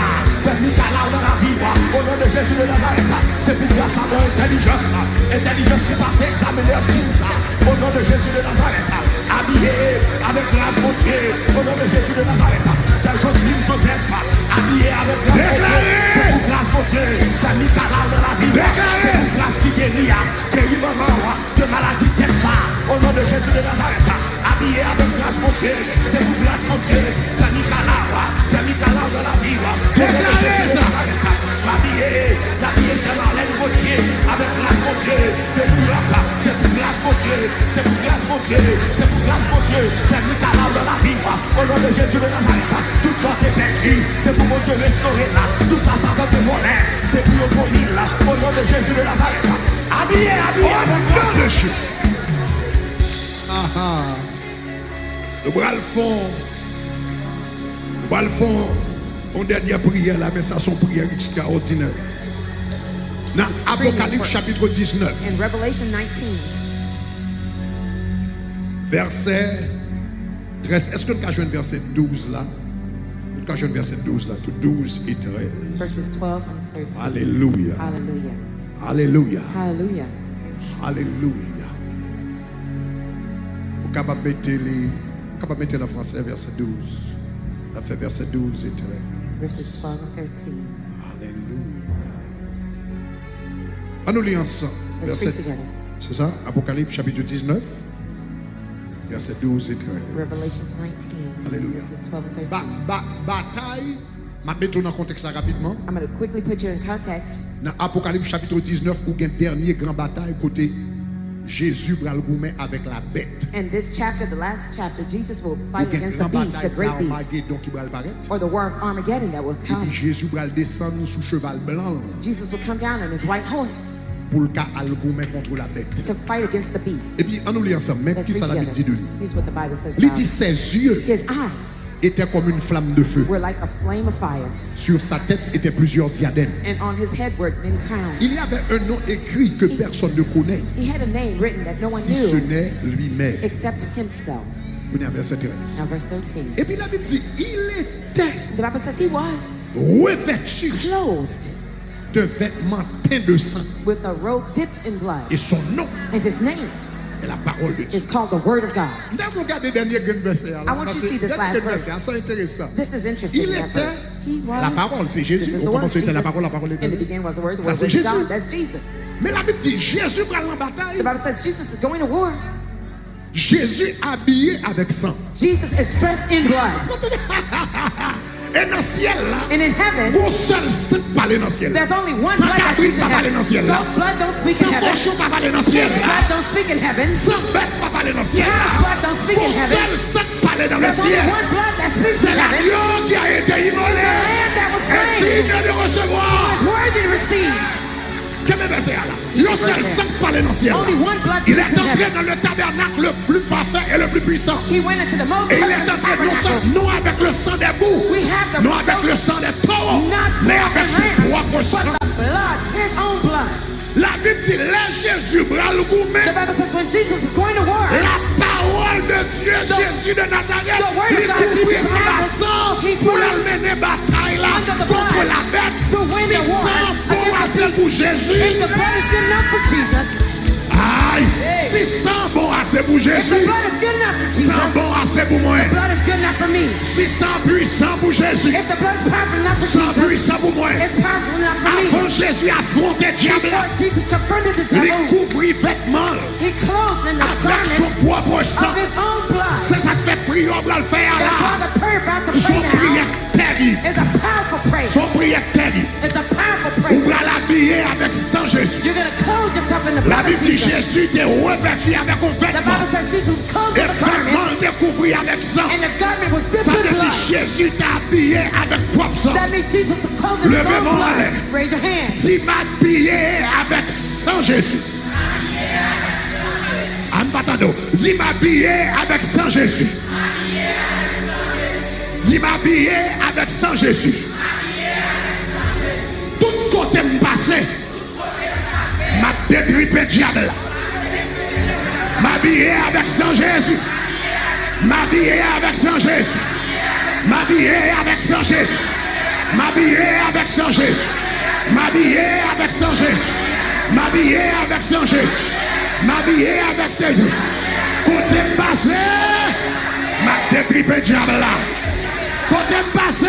Faire Mikalawa dans la vie. Au nom de Jésus de Nazareth, c'est pour grâce à mon intelligence. Intelligence qui passe examiner tout ça. Au nom de Jésus de Nazareth, habillé avec grâce, mon Dieu. Au nom de Jésus de Nazareth, c'est Jocelyne Joseph, habillé avec grâce, mon Dieu. C'est pour grâce, mon Dieu. T'as mis ta larme dans la vie. C'est pour grâce qui guérit, guérit maman de maladie comme ça. Au nom de Jésus de Nazareth, habillé avec grâce, mon Dieu. C'est pour grâce, mon Dieu. T'as mis ta larme dans la vie. Au nom de Jésus de Nazareth, habillé c'est Marlène Gauthier avec grâce, mon Dieu. C'est pour grâce, mon Dieu. C'est pour grâce, mon Dieu. C'est pour grâce, mon Dieu. T'as mis ta larme dans la vie. Au nom de Jésus de Nazareth, tout ça est perdu. C'est pour mon Dieu restaurer là. Tout ça, ça donne des volets. C'est pour le bonheur là. Au nom de Jésus de Nazareth, habillé avec grâce de Jésus. Le bras le fond. Le bras le fond. Mon dernière prière là, mais ça son prière extraordinaire. Dans Apocalypse chapitre 19. In Revelation 19. Verset 13. Est-ce que nous avons joué verset 12 là? Nous avons joué verset 12 là, tout 12 et 13. Verses 12 and 13. Alléluia. Hallelujah. Alléluia. Hallelujah. Alléluia. Vous pouvez mettre en français verset 12. Ça fait verset 12 et 13. Verses 12 and 13. Alléluia. On nous lit ensemble. Let's read together. C'est ça, Apocalypse chapitre 19, verset 12 et 13. Revelation 19. Alléluia. Verses 12 and 13. Bataille, je vais mettre dans le contexte ça rapidement. I'm going to quickly put you in context. Dans Apocalypse chapitre 19, où il y a une dernière grande bataille côté Jésus bral goumen avec la bête. In this chapter, the last chapter, Jesus will fight against the beast, the great beast, or the war of Armageddon that will Et come. puis Jésus bral descendre sous cheval blanc Jesus will come down on his white horse pour le cas al goumen contre la bête. to fight against the beast. Et puis on nous lit ensemble, même Let's qui read ça la together. dit de lui. Here's what the Bible says Il about dit him. ses yeux His eyes étaient comme une flamme de feu. were like a flame of fire, Sur sa tête étaient plusieurs diadèmes. and on his head were many crowns. Il y avait un nom écrit que personne ne connaît, He had a name written that no one si ce knew n'est lui-même. except himself. Vous avez verset 13. Now verse 13. Et puis la Bible dit, il était The Bible says he was revêtu clothed de vêtements teints de sang. with a robe dipped in blood, Et son nom and his name est la parole de Dieu. is called the Word of God. Nous regardons le dernier verset. I want you to see this last verse. C'est intéressant. This is interesting. Il That était verse. He was. la parole, c'est Jésus. This is Au the word, commencement était la Jesus. parole était In the Dieu. beginning was the Word. The Ça, Word c'est was Jésus. God. That's Jesus. Mais la Bible dit, Jésus prend en The bataille. Bible says Jesus is going to war. Jésus habillé avec sang. Jesus is dressed in blood. Et dans le ciel là, And in heaven, un seul sang parle dans le ciel. there's only one Sans blood that cabrit speaks in pas parler dans le heaven. ciel là. Dog's blood don't speak in Sans heaven. cochon pas parler dans le ciel Pig's là. blood don't speak in heaven. Sans bœuf pas parler dans le ciel Calf's blood don't speak in là. Un heaven. seul sang parle dans le There's only ciel. one blood that speaks in C'est heaven. l'agneau qui a été immolé. The lamb that was Est slain digne de recevoir. is worthy to receive. Quel est verset là? Un seul sang parle dans le ciel. Only one blood Il speaks est in entré heaven. dans le tabernacle le plus parfait et le plus puissant. He went into the most Et il est perfect entré non, tabernacle. non avec le sang des boucs, We have the non avec le sang des taureaux, not mais blood avec and son lamb, propre but sang. the blood, his own blood. La Bible dit, là Jésus bras le The gourmet, Bible says when Jesus is going to war, la parole de Dieu, Jésus de Nazareth, the word of il God, couvrit Jesus of la Nazareth, sang he pour put la mener bataille là under the contre blood la bête. to win Si the war sang bon against assez the pour beast. Jésus, If the blood is good enough for Jesus, aïe, si sang bon assez pour if the Jésus, blood is good enough for sang Jesus, bon assez pour moi, the blood is good enough for me. si sang puissant pour Jésus, If the blood is powerful enough for sang Jesus, puissant pour moi. it's powerful enough for me. Avant Jésus affrontait diable, Before Jesus confronted the il devil, couvrit vêtements he clothed in the avec son garments propre sang. of his own blood. C'est ça que fait prière pour le faire That's why là. the prayer about to Son pray prière now terre. is a powerful prayer. Son prière terre. It's a powerful Ou prayer. va l'habiller avec sang Jésus. You're going to clothe yourself in the La blood Bible of dit Jesus. Jésus t'est revêtu avec un The vêtement. Bible says Jesus was clothed Et with a garment, vraiment découvert avec sang. and the garment was dipped Ça in veut dire blood. Jésus t'a habillé avec propre sang. That means Jesus was clothed in his Levez own mon blood. main. Raise your hands. Tu m'habillé avec sang Jésus. Ambatado, dis m'habiller avec sang Jésus. Dis m'habiller avec sang Jésus. Tout côté me passé, m'a détripé diable. M'habiller avec sang Jésus. M'habiller avec sang Jésus. M'habiller avec sang Jésus. M'habiller avec sang Jésus. M'habiller avec sang Jésus. M'habiller avec sang Jésus. M'habiller avec sang Jésus. Côté passé, m'a détripé diable là. Côté passé,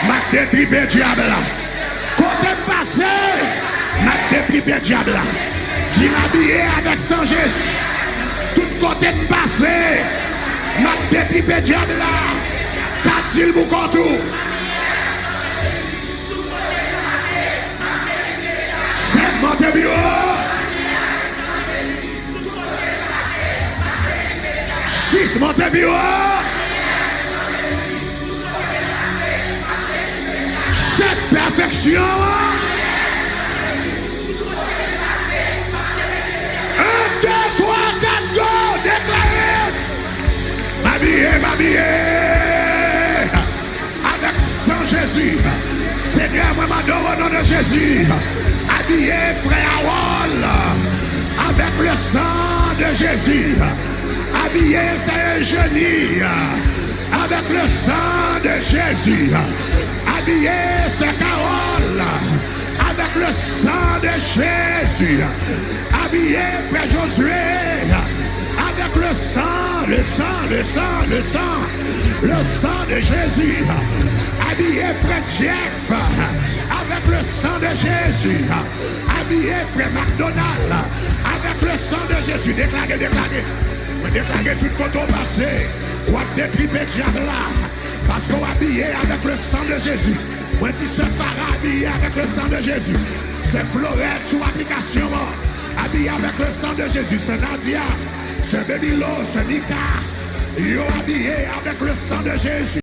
m'a détripé diable là. Côté passé, m'a détripé diable là. Dis m'habiller avec sang Jésus. Tout côté passé, m'a détripé diable là. Qu'a-t-il vous contour? C'est monté bio. Six monté bio. Cette perfection. 1, 2, 3, 4, go. Déclarez. M'habiller. Avec sang Jésus. Seigneur, moi m'adore au nom de Jésus. Habillé, frère Harold, avec le sang de Jésus. Habillé, c'est Eugénie, avec le sang de Jésus. Habillé, c'est Carole, avec le sang de Jésus. Habillé, frère Josué, avec le sang de Jésus. Habillé, frère Jeff, avec le sang de Jésus. Habillé, frère McDonald, avec le sang de Jésus. Déclarez. Déclarez tout coton passé. Ou à détriper diable là. Parce qu'on habillé avec le sang de Jésus. Moi, dis ce Farah habillé avec le sang de Jésus. C'est Florette sous application. Habillé avec le sang de Jésus. C'est Nadia. C'est Babylon. C'est Nika. Ils ont habillé avec le sang de Jésus.